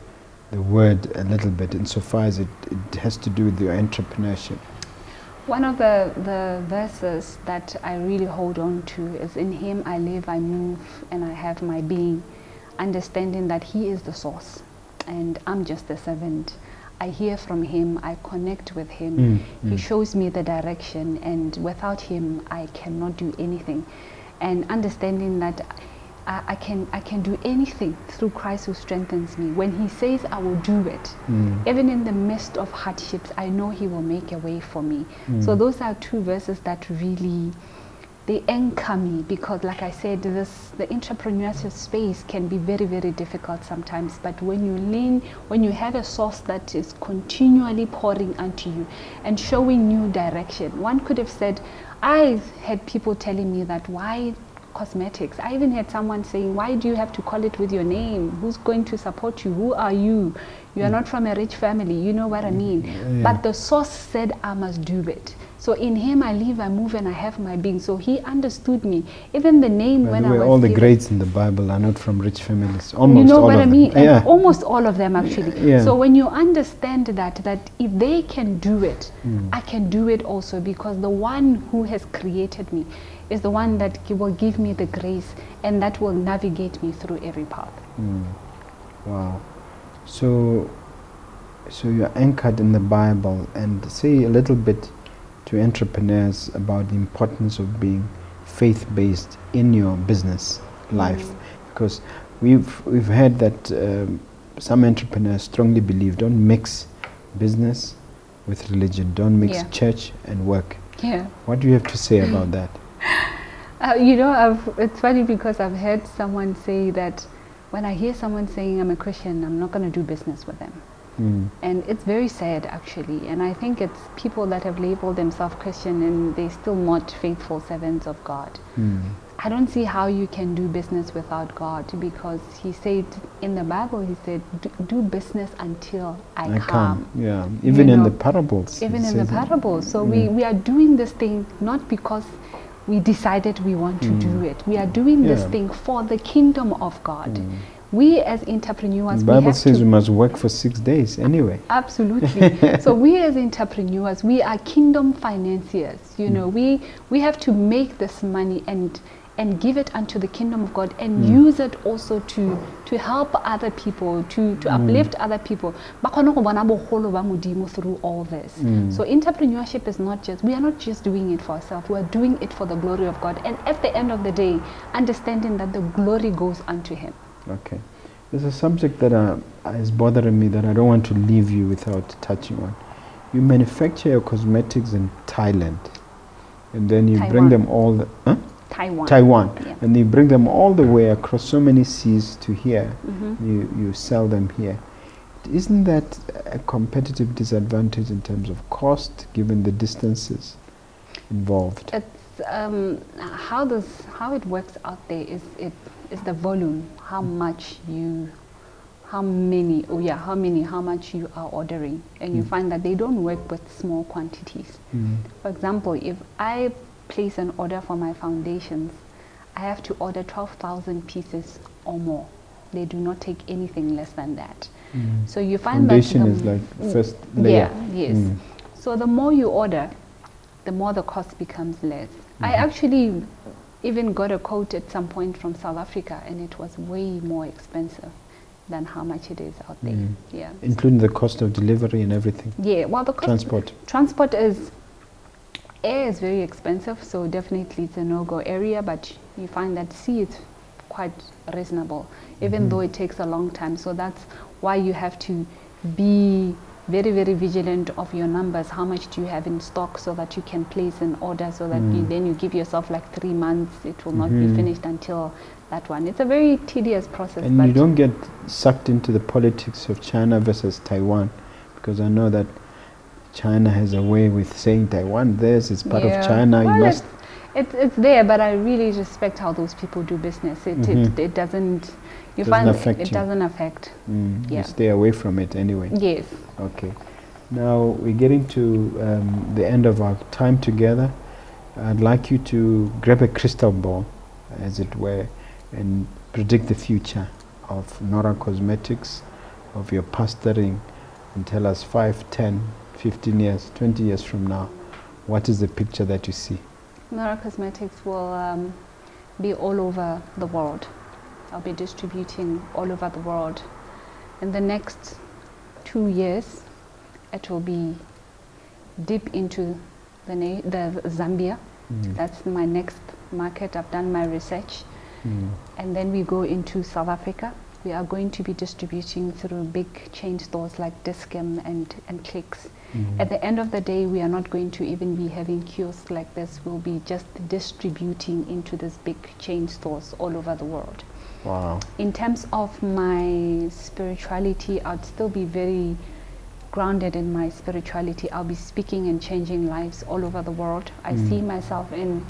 Speaker 1: the word a little bit insofar as it has to do with your entrepreneurship.
Speaker 2: One of the verses that I really hold on to is, in Him I live, I move, and I have my being, understanding that He is the source and I'm just a servant. I hear from Him, I connect with Him. He shows me the direction, and without Him I cannot do anything. And understanding that I can do anything through Christ who strengthens me. When He says I will do it, even in the midst of hardships, I know He will make a way for me. So those are two verses that really, they anchor me, because like I said, the entrepreneurship space can be very, very difficult sometimes. But when you have a source that is continually pouring onto you and showing you direction. One could have said, I had people telling me that, why cosmetics? I even had someone saying, why do you have to call it with your name? Who's going to support you? Who are you? You are not from a rich family, you know what I mean? But the source said I must do it. So in Him I live, I move, and I have my being. So He understood me. Even the name, when I was
Speaker 1: all the greats in the Bible are not from rich families. Almost
Speaker 2: you know
Speaker 1: all
Speaker 2: what
Speaker 1: of
Speaker 2: I mean?
Speaker 1: them.
Speaker 2: Almost all of them actually. So when you understand that if they can do it, I can do it also, because the one who has created me is the one that will give me the grace and that will navigate me through every path.
Speaker 1: Wow. So you're anchored in the Bible, and say a little bit to entrepreneurs about the importance of being faith-based in your business life, because we've heard that some entrepreneurs strongly believe don't mix business with religion, don't mix church and work.
Speaker 2: Yeah.
Speaker 1: What do you have to say about that?
Speaker 2: It's funny because I've heard someone say that when I hear someone saying I'm a Christian, I'm not going to do business with them. And it's very sad, actually. And I think it's people that have labeled themselves Christian and they're still not faithful servants of God. I don't see how you can do business without God, because he said in the Bible, he said, do business until I come.
Speaker 1: Yeah, even in the parables.
Speaker 2: Even in the parables. So we are doing this thing not because we decided we want to do it. We are doing this thing for the kingdom of God. We as entrepreneurs,
Speaker 1: the Bible says we must work for 6 days anyway.
Speaker 2: Absolutely. So we as entrepreneurs, we are kingdom financiers. We have to make this money and give it unto the kingdom of God and use it also to help other people, to uplift other people. Through all this. So entrepreneurship is we are not just doing it for ourselves, we are doing it for the glory of God. And at the end of the day, understanding that the glory goes unto him.
Speaker 1: Okay. There's a subject that is bothering me that I don't want to leave you without touching on. You manufacture your cosmetics in Thailand, and then you bring them all Taiwan.
Speaker 2: Yeah.
Speaker 1: And you bring them all the way across so many seas to here. You sell them here. Isn't that a competitive disadvantage in terms of cost, given the distances involved?
Speaker 2: It's how it works out there is the volume, how much you are ordering, and you find that they don't work with small quantities. For example, if I place an order for my foundations, I have to order 12,000 pieces or more. They do not take anything less than that. So you find
Speaker 1: foundation
Speaker 2: that
Speaker 1: is like first layer.
Speaker 2: Yes. So the more you order, the more the cost becomes less. I actually even got a quote at some point from South Africa, and it was way more expensive than how much it is out there. Yeah.
Speaker 1: Including the cost of delivery and everything.
Speaker 2: Yeah. Well, the cost transport is very expensive, so definitely it's a no-go area, but you find that sea is quite reasonable, even though it takes a long time. So that's why you have to be very, very vigilant of your numbers. How much do you have in stock, so that you can place an order, so that then you give yourself like 3 months. It will not be finished until that one. It's a very tedious process.
Speaker 1: And you don't get sucked into the politics of China versus Taiwan, because I know that China has a way with saying Taiwan, it's part of China.
Speaker 2: Well,
Speaker 1: you must.
Speaker 2: It's there, but I really respect how those people do business. It doesn't. You find it doesn't affect.
Speaker 1: You stay away from it anyway.
Speaker 2: Yes.
Speaker 1: Okay. Now we're getting to the end of our time together. I'd like you to grab a crystal ball, as it were, and predict the future of Nora Cosmetics, of your pastoring, and tell us 5, 10, 15 years, 20 years from now, what is the picture that you see?
Speaker 2: Nora Cosmetics will be all over the world. I'll be distributing all over the world. In the next 2 years, it will be deep into the Zambia. That's my next market. I've done my research. And then we go into South Africa. We are going to be distributing through big chain stores like Discam and Clicks. At the end of the day, we are not going to even be having kiosks like this. We'll be just distributing into these big chain stores all over the world.
Speaker 1: Wow.
Speaker 2: In terms of my spirituality, I'd still be very grounded in my spirituality. I'll be speaking and changing lives all over the world. I see myself in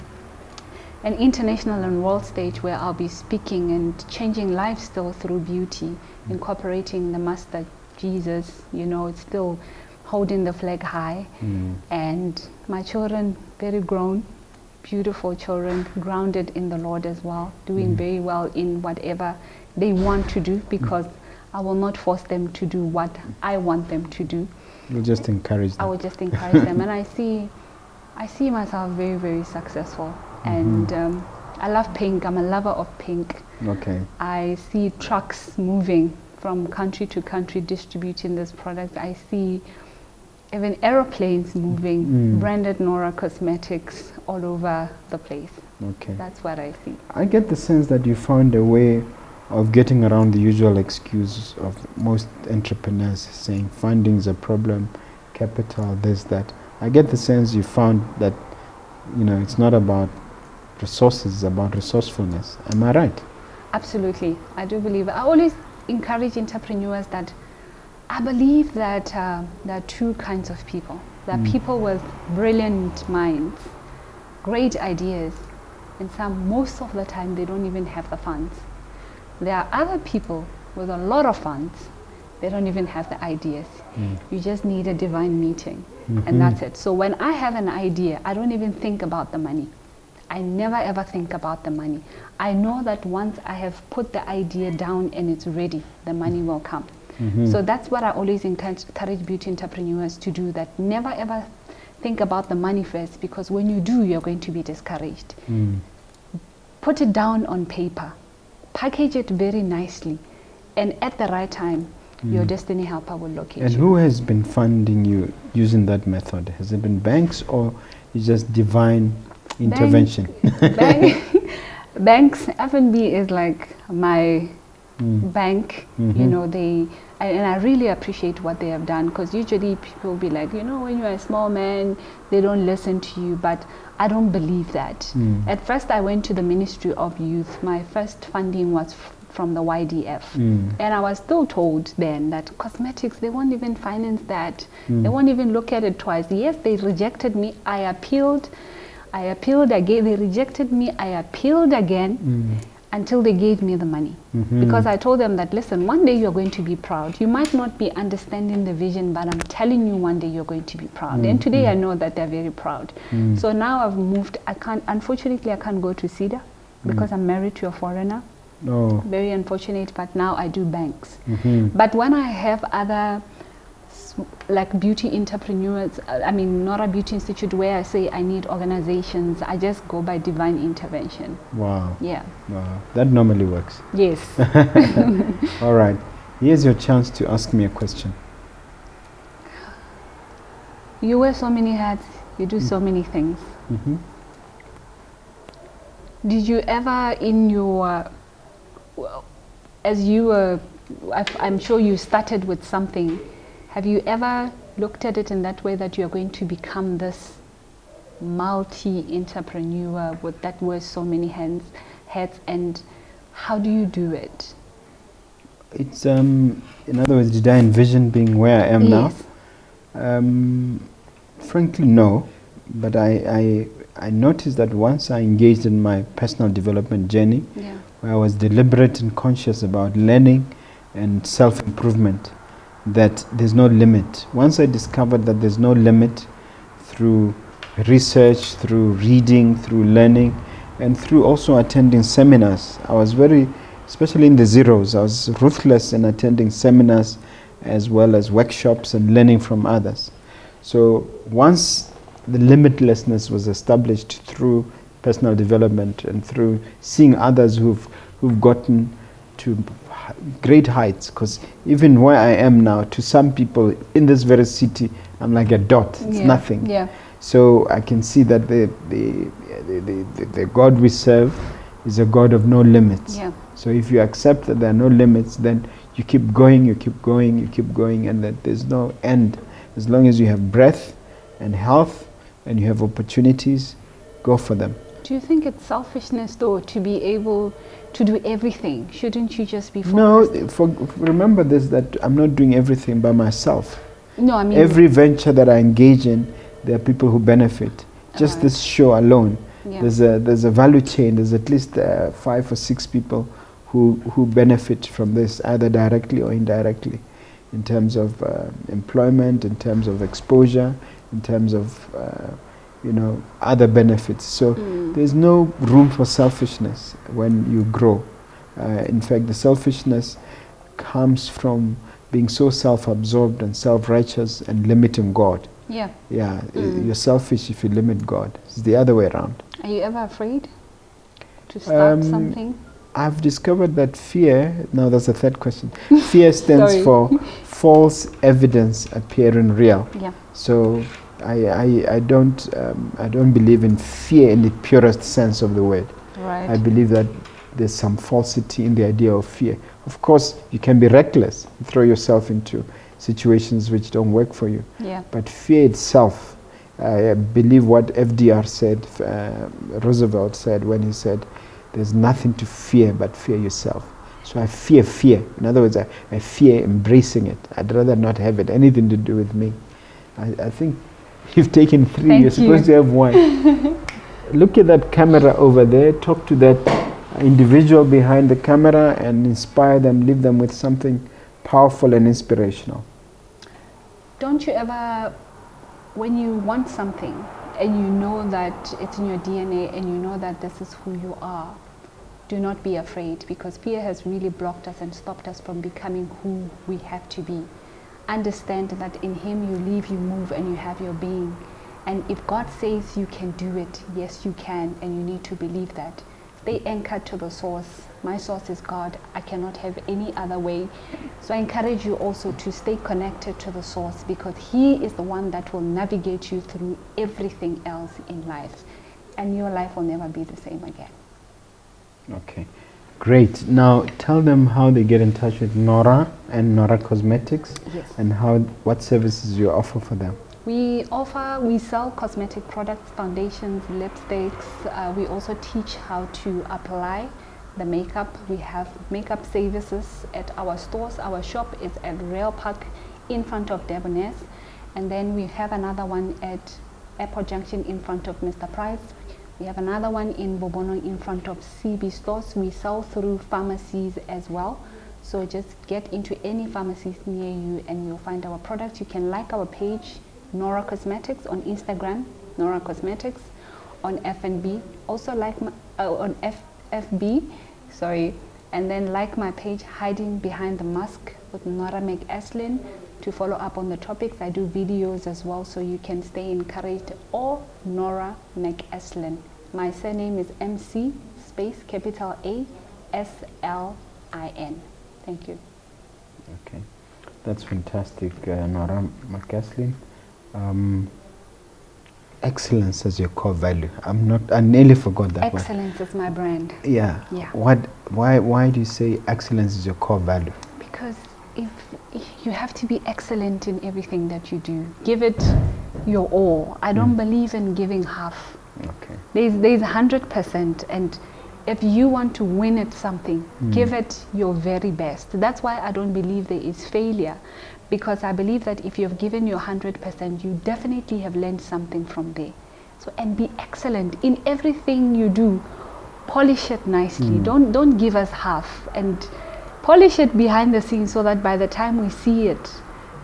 Speaker 2: an international and world stage where I'll be speaking and changing lives still through beauty, incorporating the Master Jesus, it's still holding the flag high. And my children, very grown, beautiful children, grounded in the Lord as well, doing very well in whatever they want to do, because I will not force them to do what I want them to do.
Speaker 1: You'll just encourage them.
Speaker 2: I will just encourage them. And I see myself very, very successful. and I love pink. I'm a lover of pink.
Speaker 1: Okay.
Speaker 2: I see trucks moving from country to country distributing this product. I see even aeroplanes moving, branded Nora Cosmetics all over the place.
Speaker 1: Okay.
Speaker 2: That's what I see.
Speaker 1: I get the sense that you found a way of getting around the usual excuse of most entrepreneurs saying funding's a problem, capital, this, that. I get the sense you found that, you know, it's not about resources, it's about resourcefulness. Am I right?
Speaker 2: Absolutely. I do believe. I always encourage entrepreneurs that I believe that there are two kinds of people. There are people with brilliant minds, great ideas, and most of the time, they don't even have the funds. There are other people with a lot of funds. They don't even have the ideas. You just need a divine meeting, and that's it. So when I have an idea, I don't even think about the money. I never ever think about the money. I know that once I have put the idea down and it's ready, the money will come. So that's what I always encourage beauty entrepreneurs to do, that never ever think about the money first, because when you do, you're going to be discouraged. Put it down on paper, package it very nicely, and at the right time, your destiny helper will locate you.
Speaker 1: And who has been funding you using that method? Has it been banks, or is just divine intervention?
Speaker 2: Banks, F&B is like my bank, you know, and I really appreciate what they have done, because usually people will be like, you know, when you're a small man, they don't listen to you, but I don't believe that. At first I went to the Ministry of Youth. My first funding was from the YDF, and I was still told then that cosmetics, they won't even finance that. They won't even look at it twice. Yes, they rejected me. I appealed again. They rejected me. I appealed again until they gave me the money. Because I told them that, listen, one day you're going to be proud. You might not be understanding the vision, but I'm telling you, one day you're going to be proud. And today I know that they're very proud. So now I've moved. Unfortunately, I can't go to CEDA because I'm married to a foreigner.
Speaker 1: Oh.
Speaker 2: Very unfortunate, but now I do banks. But when I have other like beauty entrepreneurs, I mean Nora Beauty Institute, where I say I need organizations, I just go by divine intervention.
Speaker 1: Wow.
Speaker 2: Yeah.
Speaker 1: Wow. That normally works.
Speaker 2: Yes.
Speaker 1: All right. Here's your chance to ask me a question.
Speaker 2: You wear so many hats, you do so many things. Did you ever in your, as you were, I'm sure you started with something, have you ever looked at it in that way, that you're going to become this multi-entrepreneur with that wears so many hats, and how do you do it?
Speaker 1: It's, in other words, did I envision being where I am now? Frankly, no. But I noticed that once I engaged in my personal development journey, where I was deliberate and conscious about learning and self-improvement, that there's no limit. Once I discovered that there's no limit through research, through reading, through learning, and through also attending seminars, I was very, especially in the zeros, I was ruthless in attending seminars as well as workshops and learning from others. So once the limitlessness was established through personal development and through seeing others who've gotten to great heights, because even where I am now, to some people in this very city, I'm like a dot. It's nothing. So I can see that the God we serve is a God of no limits. So if you accept that there are no limits, then you keep going, you keep going, you keep going, and that there's no end. As long as you have breath and health and you have opportunities, go for them.
Speaker 2: Do you think it's selfishness, though, to be able to do everything? Shouldn't you just be focused?
Speaker 1: No, remember this, that I'm not doing everything by myself.
Speaker 2: No, I mean,
Speaker 1: every venture that I engage in, there are people who benefit. Just this show alone, there's a value chain. There's at least 5 or 6 people who benefit from this, either directly or indirectly, in terms of employment, in terms of exposure, in terms of other benefits. So there's no room for selfishness when you grow. In fact, the selfishness comes from being so self-absorbed and self-righteous and limiting God. You're selfish if you limit God. It's the other way around.
Speaker 2: Are you ever afraid to start something?
Speaker 1: I've discovered that fear, now that's the third question, fear stands
Speaker 2: Sorry.
Speaker 1: for false evidence appearing real.
Speaker 2: Yeah.
Speaker 1: So I don't believe in fear in the purest sense of the word.
Speaker 2: Right.
Speaker 1: I believe that there's some falsity in the idea of fear. Of course, you can be reckless, throw yourself into situations which don't work for you.
Speaker 2: Yeah.
Speaker 1: But fear itself, I believe what FDR said, Roosevelt said when he said, there's nothing to fear but fear yourself. So I fear fear. In other words, I fear embracing it. I'd rather not have it anything to do with me. I think you've taken 3,
Speaker 2: Thank
Speaker 1: you're supposed to have 1. Look at that camera over there, talk to that individual behind the camera and inspire them, leave them with something powerful and inspirational.
Speaker 2: Don't you ever, when you want something and you know that it's in your DNA and you know that this is who you are, do not be afraid, because fear has really blocked us and stopped us from becoming who we have to be. Understand that in Him you live, you move, and you have your being. And if God says you can do it, yes you can, and you need to believe that. Stay anchored to the source. My source is God. I cannot have any other way. So I encourage you also to stay connected to the source, because He is the one that will navigate you through everything else in life. And your life will never be the same again.
Speaker 1: Okay, great. Now tell them how they get in touch with Nora and Nora Cosmetics.
Speaker 2: Yes.
Speaker 1: And what services you offer for them.
Speaker 2: We sell cosmetic products, foundations, lipsticks. We also teach how to apply the makeup. We have makeup services at our stores. Our shop is at Rail Park in front of Debonair. And then we have another one at Airport Junction in front of Mr. Price. We have another one in Bobono in front of CB stores. We sell through pharmacies as well. So just get into any pharmacies near you and you'll find our products. You can like our page, Nora Cosmetics, on Instagram, Nora Cosmetics, on FNB, also like on FB, sorry, and then like my page, Hiding Behind the Mask with Norah McAslin, to follow up on the topics. I do videos as well, so you can stay encouraged, or Norah McAslin. My surname is MC space capital ASLIN. Thank you.
Speaker 1: Okay, that's fantastic, Norah McAslin. Excellence as your core value. I nearly forgot that one.
Speaker 2: Excellence is my brand.
Speaker 1: Yeah.
Speaker 2: Yeah.
Speaker 1: Why do you say excellence is your core value?
Speaker 2: Because if you have to be excellent in everything that you do, give it your all. I don't believe in giving half.
Speaker 1: Okay.
Speaker 2: There's 100%, and if you want to win at something, give it your very best. That's why I don't believe there is failure, because I believe that if you've given your 100%, you definitely have learned something from there. So, and be excellent in everything you do. Polish it nicely. Don't give us half, and polish it behind the scenes so that by the time we see it,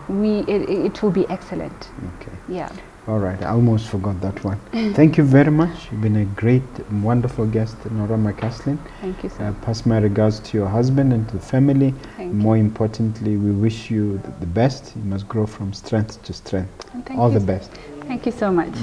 Speaker 2: it will be excellent.
Speaker 1: Okay.
Speaker 2: Yeah.
Speaker 1: All right, I almost forgot that one. Thank you very much. You've been a great, wonderful guest, Norah McAslin.
Speaker 2: Thank you, sir.
Speaker 1: Pass my regards to your husband and to the family.
Speaker 2: Thank
Speaker 1: More importantly, we wish you the best. You must grow from strength to strength.
Speaker 2: And thank
Speaker 1: All
Speaker 2: you.
Speaker 1: the best.
Speaker 2: Thank you so much.